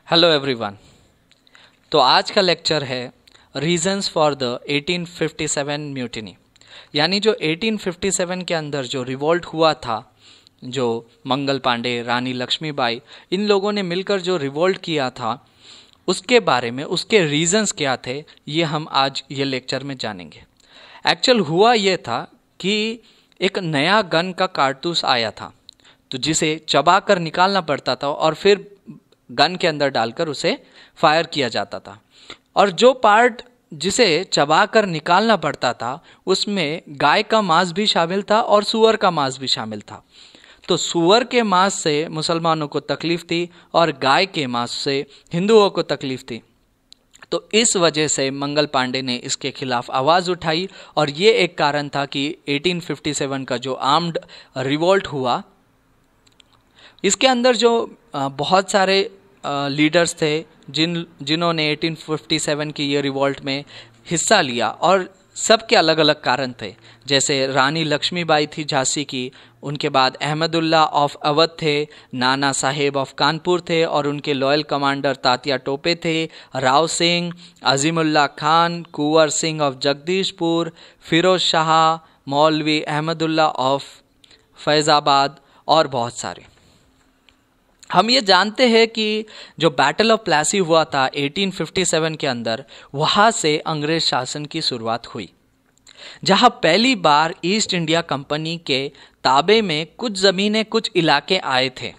Hello everyone. तो आज का लेक्चर है रीजंस फॉर द 1857 म्यूटिनी, यानी जो 1857 के अंदर जो रिवोल्ट हुआ था, जो मंगल पांडे, रानी लक्ष्मीबाई, इन लोगों ने मिलकर जो रिवोल्ट किया था, उसके बारे में, उसके रीजंस क्या थे, ये हम आज ये लेक्चर में जानेंगे। एक्चुअल हुआ ये था कि एक नया गन का कारतूस आया था, तो जिसे चबा कर निकालना पड़ता था और फिर गन के अंदर डालकर उसे फायर किया जाता था। और जो पार्ट जिसे चबा कर निकालना पड़ता था उसमें गाय का मांस भी शामिल था और सूअर का मांस भी शामिल था। तो सूअर के मांस से मुसलमानों को तकलीफ थी और गाय के मांस से हिंदुओं को तकलीफ थी। तो इस वजह से मंगल पांडे ने इसके खिलाफ आवाज़ उठाई और ये एक कारण था कि 1857 का जो आर्म्ड रिवोल्ट हुआ, इसके अंदर जो बहुत सारे लीडर्स थे जिन्होंने 1857 की ये रिवोल्ट में हिस्सा लिया, और सबके अलग अलग कारण थे। जैसे रानी लक्ष्मीबाई थी झांसी की, उनके बाद अहमदुल्ला ऑफ अवध थे, नाना साहेब ऑफ कानपुर थे और उनके लॉयल कमांडर तात्या टोपे थे, राव सिंह, अजीमुल्ला खान, कुंवर सिंह ऑफ जगदीशपुर, फिरोज शाह, मौलवी अहमदुल्ला ऑफ फैज़ाबाद और बहुत सारे। हम ये जानते हैं कि जो बैटल ऑफ प्लासी हुआ था 1857 के अंदर, वहाँ से अंग्रेज शासन की शुरुआत हुई, जहाँ पहली बार ईस्ट इंडिया कंपनी के ताबे में कुछ ज़मीनें, कुछ इलाके आए थे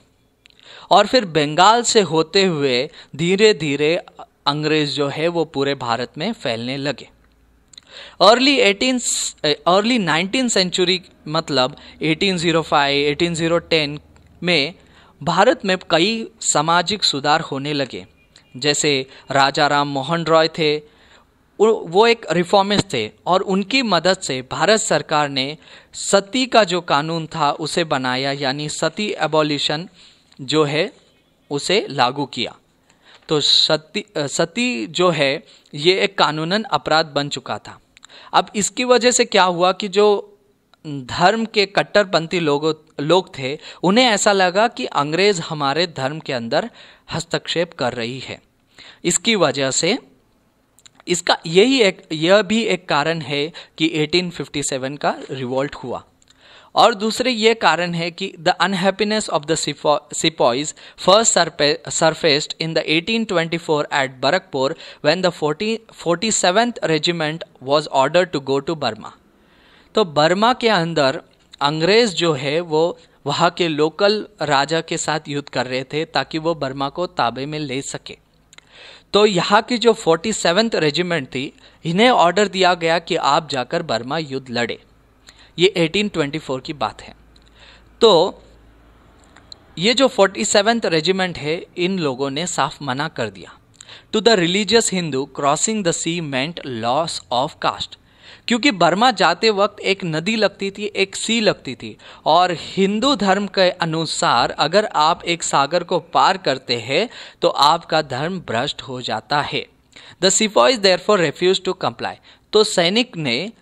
और फिर बंगाल से होते हुए धीरे धीरे अंग्रेज जो है वो पूरे भारत में फैलने लगे। अर्ली 19th सेंचुरी मतलब 1805, 1810 में भारत में कई सामाजिक सुधार होने लगे। जैसे राजा राम मोहन रॉय थे, वो एक रिफॉर्मिस्ट थे और उनकी मदद से भारत सरकार ने सती का जो कानून था उसे बनाया, यानी सती एबॉलिशन जो है उसे लागू किया। तो सती जो है ये एक कानूनन अपराध बन चुका था। अब इसकी वजह से क्या हुआ कि जो धर्म के कट्टरपंथी लोग थे, उन्हें ऐसा लगा कि अंग्रेज हमारे धर्म के अंदर हस्तक्षेप कर रही है। इसकी वजह से इसका यह भी एक कारण है कि 1857 का रिवोल्ट हुआ। और दूसरे ये कारण है कि the unhappiness of the sepoys first surfaced in the 1824 at Barrackpore when the 47th regiment was ordered to go to Burma. तो बर्मा के अंदर अंग्रेज जो है वो वहाँ के लोकल राजा के साथ युद्ध कर रहे थे ताकि वो बर्मा को ताबे में ले सके। तो यहाँ की जो 47th रेजिमेंट थी, इन्हें ऑर्डर दिया गया कि आप जाकर बर्मा युद्ध लड़े। ये 1824 की बात है। तो ये जो 47th रेजिमेंट है, इन लोगों ने साफ मना कर दिया। To the religious Hindu crossing the sea meant loss of caste, क्योंकि बर्मा जाते वक्त एक नदी लगती थी, एक सी लगती थी, और हिंदू धर्म के अनुसार अगर आप एक सागर को पार करते हैं तो आपका धर्म भ्रष्ट हो जाता है। The sepoys therefore refuse to comply. तो सैनिक ने,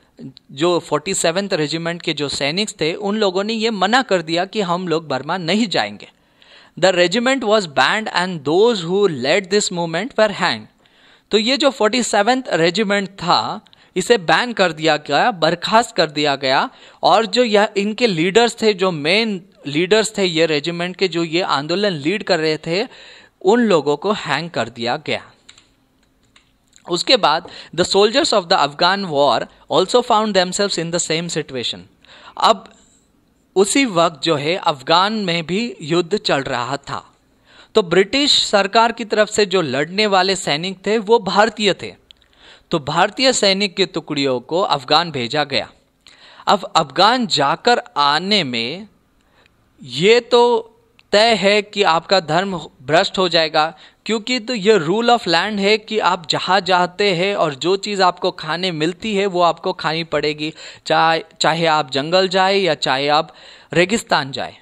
जो 47th रेजिमेंट के जो सैनिक थे, उन लोगों ने ये मना कर दिया कि हम लोग बर्मा नहीं जाएंगे। The regiment was banned and those who led this movement were hanged. तो ये जो 47th रेजिमेंट था, इसे बैन कर दिया गया, बर्खास्त कर दिया गया, और जो यह इनके लीडर्स थे, जो मेन लीडर्स थे ये रेजिमेंट के, जो ये आंदोलन लीड कर रहे थे, उन लोगों को हैंग कर दिया गया। उसके बाद the soldiers of the Afghan war also found themselves in the same situation. अब उसी वक्त जो है अफगान में भी युद्ध चल रहा था। तो ब्रिटिश सरकार की तरफ से जो लड़ने वाले सैनिक थे वो भारतीय थे। तो भारतीय सैनिक की टुकड़ियों को अफगान भेजा गया। अब अफगान जाकर आने में ये तो तय है कि आपका धर्म भ्रष्ट हो जाएगा, क्योंकि तो ये रूल ऑफ लैंड है कि आप जहाँ जाते हैं और जो चीज़ आपको खाने मिलती है वो आपको खानी पड़ेगी, चाहे आप जंगल जाए या चाहे आप रेगिस्तान जाए।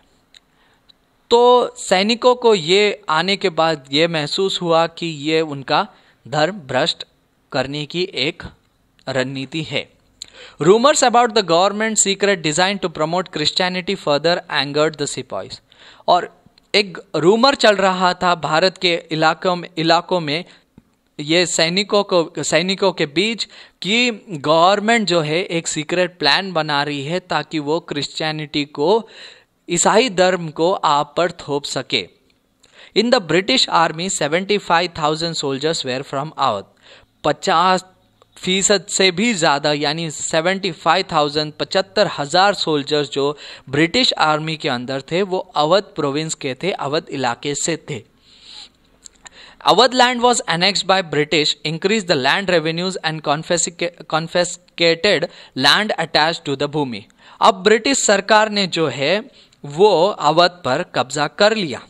तो सैनिकों को ये आने के बाद ये महसूस हुआ कि ये उनका धर्म भ्रष्ट करने की एक रणनीति है। Rumours about the government secret design to promote Christianity further angered the sepoys. और एक रूमर चल रहा था भारत के इलाकों में ये सैनिकों के बीच कि गवर्नमेंट जो है एक सीक्रेट प्लान बना रही है ताकि वो क्रिश्चियनिटी को, ईसाई धर्म को आप पर थोप सके। In the British army 75,000 soldiers were from Awadh. 50% से भी ज़्यादा यानी 75,000 75,000 सोल्जर्स जो ब्रिटिश आर्मी के अंदर थे वो अवध प्रोविंस के थे, अवध इलाके से थे। Awadh land was annexed by British, increased the land revenues and confiscated land attached to the भूमि। अब ब्रिटिश सरकार ने जो है वो अवध पर कब्जा कर लिया।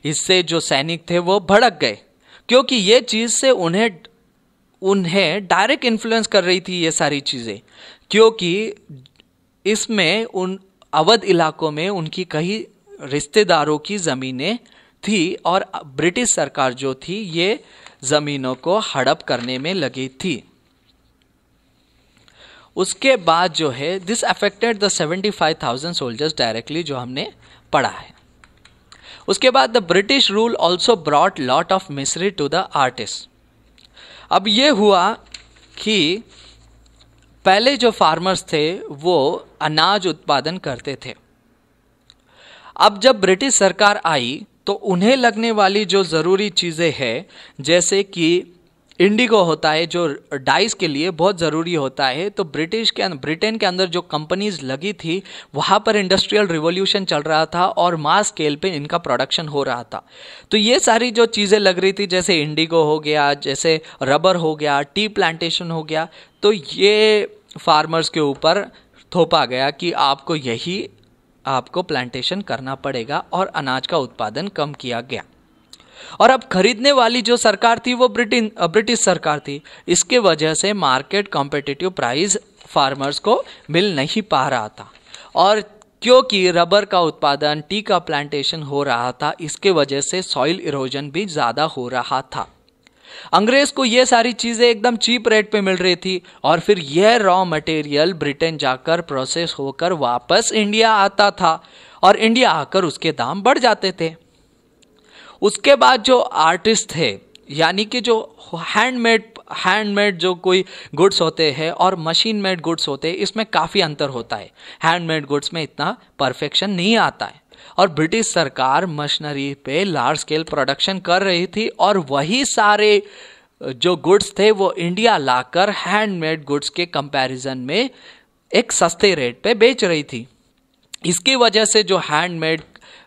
इससे जो सैनिक थे वो भड़क गए, क्योंकि ये चीज से उन्हें डायरेक्ट इन्फ्लुएंस कर रही थी ये सारी चीजें, क्योंकि इसमें उन अवध इलाकों में उनकी कई रिश्तेदारों की जमीनें थी और ब्रिटिश सरकार जो थी ये जमीनों को हड़प करने में लगी थी। उसके बाद जो है this affected the 75,000 soldiers directly, जो हमने पढ़ा है। उसके बाद the British rule also brought lot of misery to the artist. अब ये हुआ कि पहले जो फार्मर्स थे वो अनाज उत्पादन करते थे। अब जब ब्रिटिश सरकार आई तो उन्हें लगने वाली जो ज़रूरी चीज़ें हैं, जैसे कि इंडिगो होता है जो डाइस के लिए बहुत ज़रूरी होता है, तो ब्रिटेन के अंदर जो कंपनीज लगी थी वहाँ पर इंडस्ट्रियल रिवॉल्यूशन चल रहा था और मास स्केल पे इनका प्रोडक्शन हो रहा था। तो ये सारी जो चीज़ें लग रही थी, जैसे इंडिगो हो गया, जैसे रबर हो गया, टी प्लांटेशन हो गया, तो ये फार्मर्स के ऊपर थोपा गया कि आपको प्लांटेशन करना पड़ेगा और अनाज का उत्पादन कम किया गया। और अब खरीदने वाली जो सरकार थी वो ब्रिटिश सरकार थी। इसके वजह से मार्केट कॉम्पिटिटिव प्राइस फार्मर्स को मिल नहीं पा रहा था, और क्योंकि रबर का उत्पादन, टी का प्लांटेशन हो रहा था, इसके वजह से सॉइल इरोजन भी ज़्यादा हो रहा था। अंग्रेज को ये सारी चीज़ें एकदम चीप रेट पे मिल रही थी और फिर यह रॉ मटेरियल ब्रिटेन जाकर प्रोसेस होकर वापस इंडिया आता था और इंडिया आकर उसके दाम बढ़ जाते थे। उसके बाद जो आर्टिस्ट थे, यानी कि जो हैंडमेड जो कोई गुड्स होते हैं और मशीन मेड गुड्स होते हैं, इसमें काफ़ी अंतर होता है। हैंडमेड गुड्स में इतना परफेक्शन नहीं आता है और ब्रिटिश सरकार मशीनरी पे लार्ज स्केल प्रोडक्शन कर रही थी और वही सारे जो गुड्स थे वो इंडिया लाकर हैंडमेड गुड्स के कंपैरिजन में एक सस्ते रेट पे बेच रही थी। इसकी वजह से जो हैंडमेड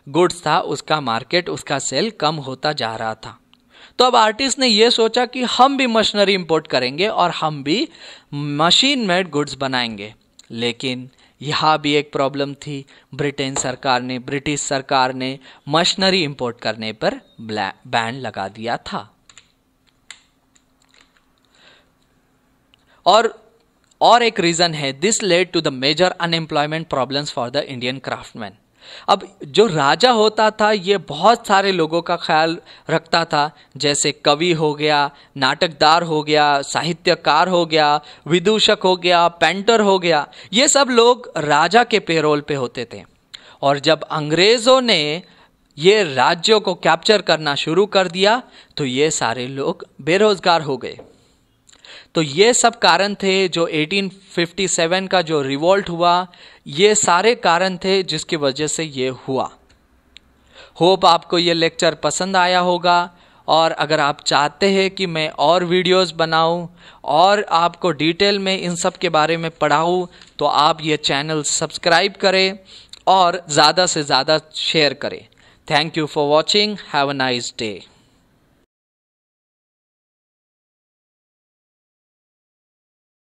गुड्स था उसका मार्केट, उसका सेल कम होता जा रहा था। तो अब आर्टिस्ट ने ये सोचा कि हम भी मशीनरी इंपोर्ट करेंगे और हम भी मशीन मेड गुड्स बनाएंगे। लेकिन यहाँ भी एक प्रॉब्लम थी, ब्रिटिश सरकार ने मशीनरी इंपोर्ट करने पर बैन लगा दिया था। और एक रीजन है, this led to the major unemployment problems for the Indian craftsman. अब जो राजा होता था ये बहुत सारे लोगों का ख्याल रखता था, जैसे कवि हो गया, नाटकदार हो गया, साहित्यकार हो गया, विदूषक हो गया, पेंटर हो गया, ये सब लोग राजा के पेरोल पे होते थे। और जब अंग्रेजों ने ये राज्यों को कैप्चर करना शुरू कर दिया तो ये सारे लोग बेरोजगार हो गए। तो ये सब कारण थे जो 1857 का जो रिवोल्ट हुआ, ये सारे कारण थे जिसकी वजह से ये हुआ। होप आपको ये लेक्चर पसंद आया होगा, और अगर आप चाहते हैं कि मैं और वीडियोस बनाऊं और आपको डिटेल में इन सब के बारे में पढ़ाऊं, तो आप ये चैनल सब्सक्राइब करें और ज़्यादा से ज़्यादा शेयर करें। Thank you for watching. Have a nice day.